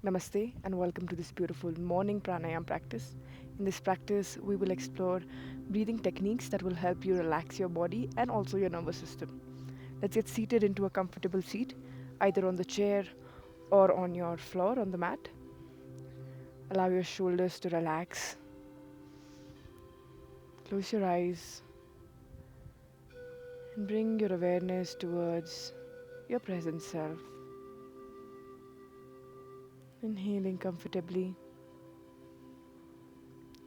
Namaste and welcome to this beautiful morning pranayam practice. In this practice, we will explore breathing techniques that will help you relax your body and also your nervous system. Let's get seated into a comfortable seat, either on the chair or on your floor on the mat. Allow your shoulders to relax. Close your eyes and bring your awareness towards your present self. Inhaling comfortably,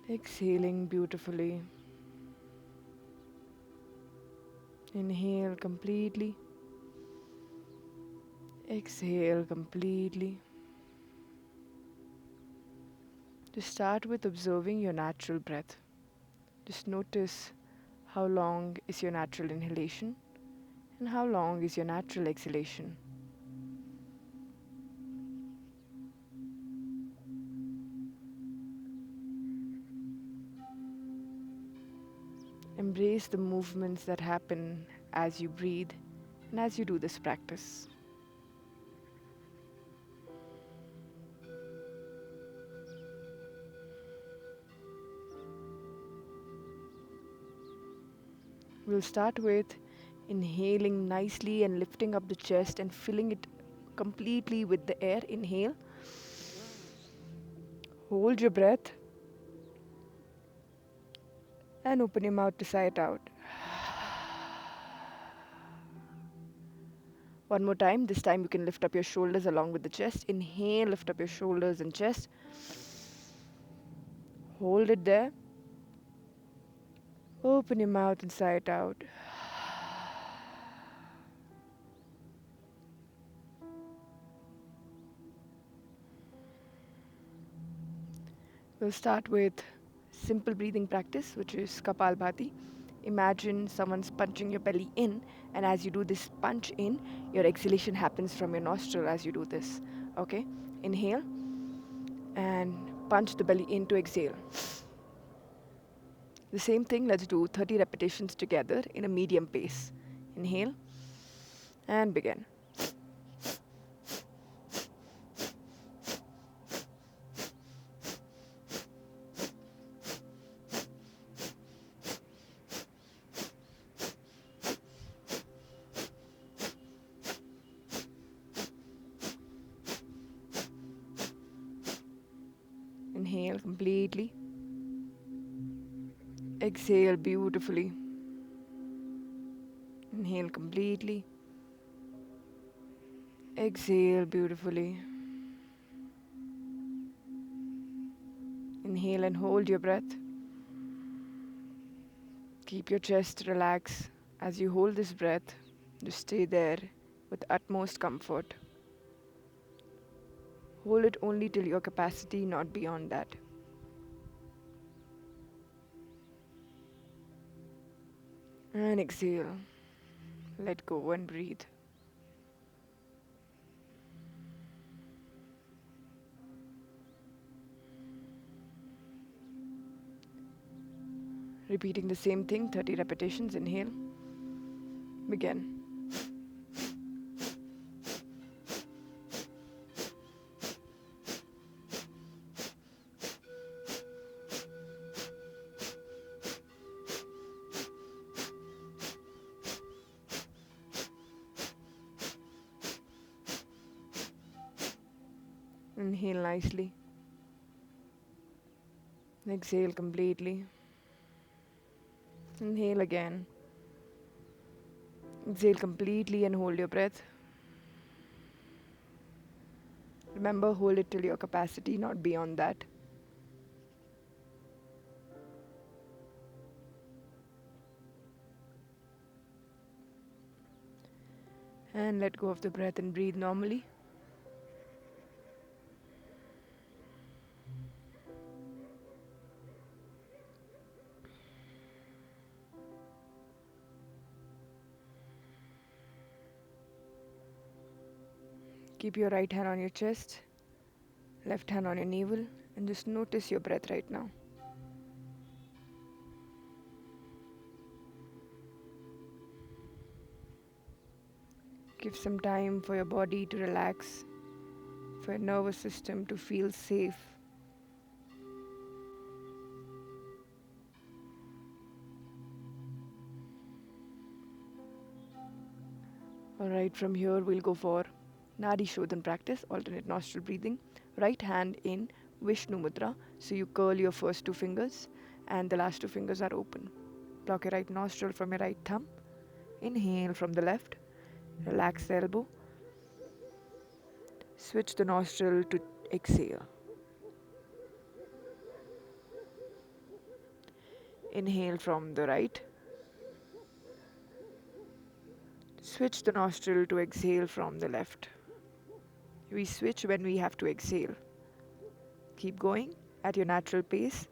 exhaling beautifully. Inhale completely. Exhale completely. Just start with observing your natural breath. Just notice how long is your natural inhalation and how long is your natural exhalation. Embrace the movements that happen as you breathe and as you do this practice. We'll start with inhaling nicely and lifting up the chest and filling it completely with the air. Inhale. Hold your breath and open your mouth to sigh it out. One more time. This time you can lift up your shoulders along with the chest. Inhale, lift up your shoulders and chest. Hold it there. Open your mouth and sigh it out. We'll start with simple breathing practice, which is Kapal Bhati. Imagine someone's punching your belly in, and as you do this punch in, your exhalation happens from your nostril as you do this. Okay? Inhale and punch the belly in to exhale. The same thing, let's do 30 repetitions together in a medium pace. Inhale and begin. Inhale completely. Exhale beautifully. Inhale completely. Exhale beautifully. Inhale and hold your breath. Keep your chest relaxed as you hold this breath. Just stay there with utmost comfort. Hold it only till your capacity, not beyond that. And exhale. Let go and breathe. Repeating the same thing, 30 repetitions. Inhale. Begin. Inhale nicely. Exhale completely. Inhale again. Exhale completely and hold your breath. Remember, hold it till your capacity, not beyond that. And let go of the breath and breathe normally. Keep your right hand on your chest, left hand on your navel, and just notice your breath right now. Give some time for your body to relax for your nervous system to feel safe. Alright, from here we'll go for Nadi Shodhan practice, alternate nostril breathing. Right hand in Vishnu Mudra, so you curl your first two fingers and the last two fingers are open. Block your right nostril from your right thumb. Inhale from the left, relax the elbow. Switch the nostril to exhale. Inhale from the right. Switch the nostril to exhale from the left. We switch when we have to exhale. Keep going at your natural pace.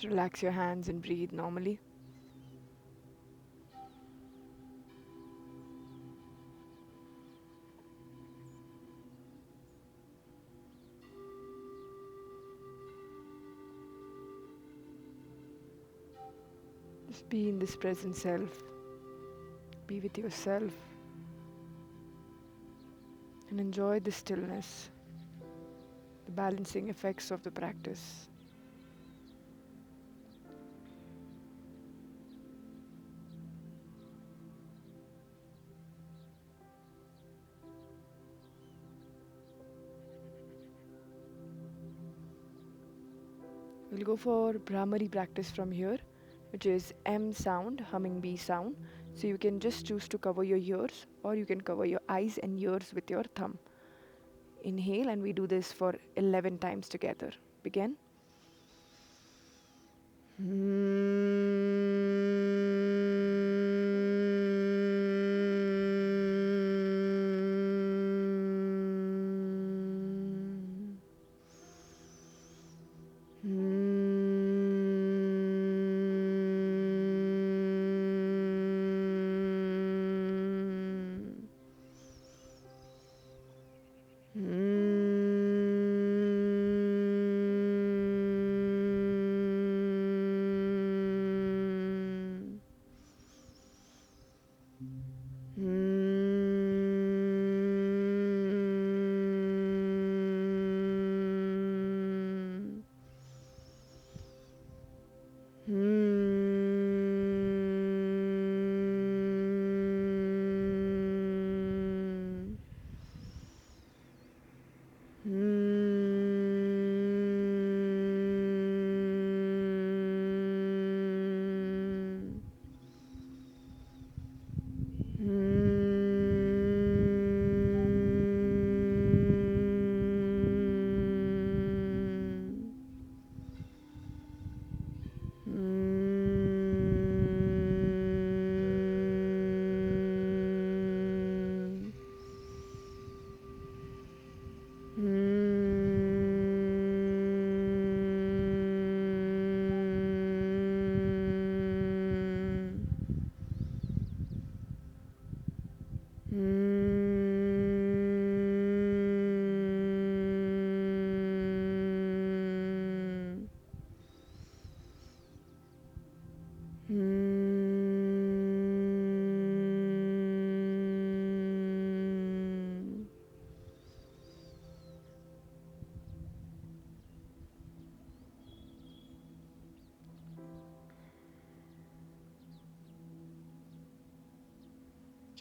Just relax your hands and breathe normally. Just be in this present self. Be with yourself and enjoy the stillness, the balancing effects of the practice. We'll go for Bhramari practice from here, which is M sound, humming bee sound. So you can just choose to cover your ears or you can cover your eyes and ears with your thumb. Inhale, and we do this for 11 times together. Begin.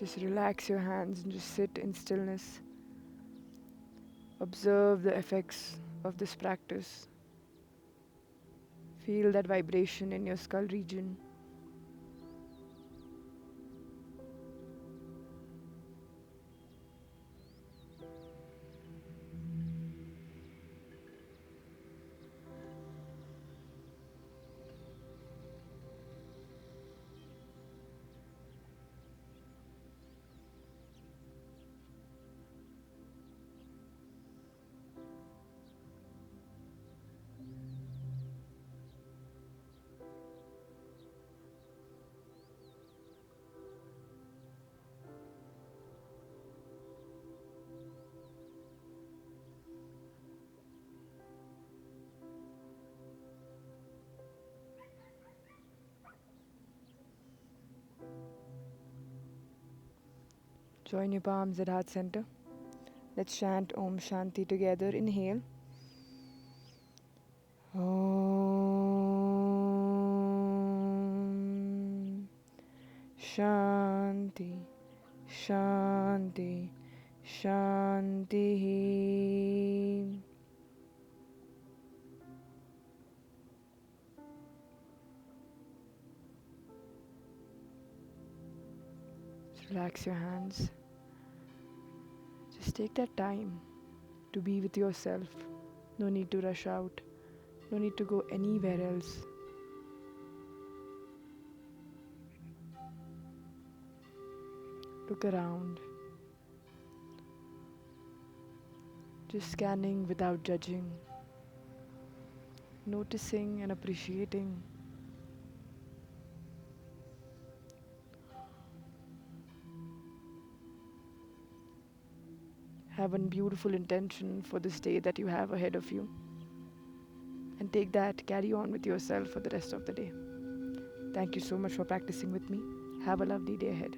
Just relax your hands and just sit in stillness. Observe the effects of this practice. Feel that vibration in your skull region. Join your palms at heart center. Let's chant Om Shanti together. Inhale. Om Shanti Shanti Shanti. Just relax your hands. Just take that time to be with yourself. No need to rush out. No need to go anywhere else. Look around. Just scanning without judging. Noticing and appreciating. Have a beautiful intention for this day that you have ahead of you. And take that, carry on with yourself for the rest of the day. Thank you so much for practicing with me. Have a lovely day ahead.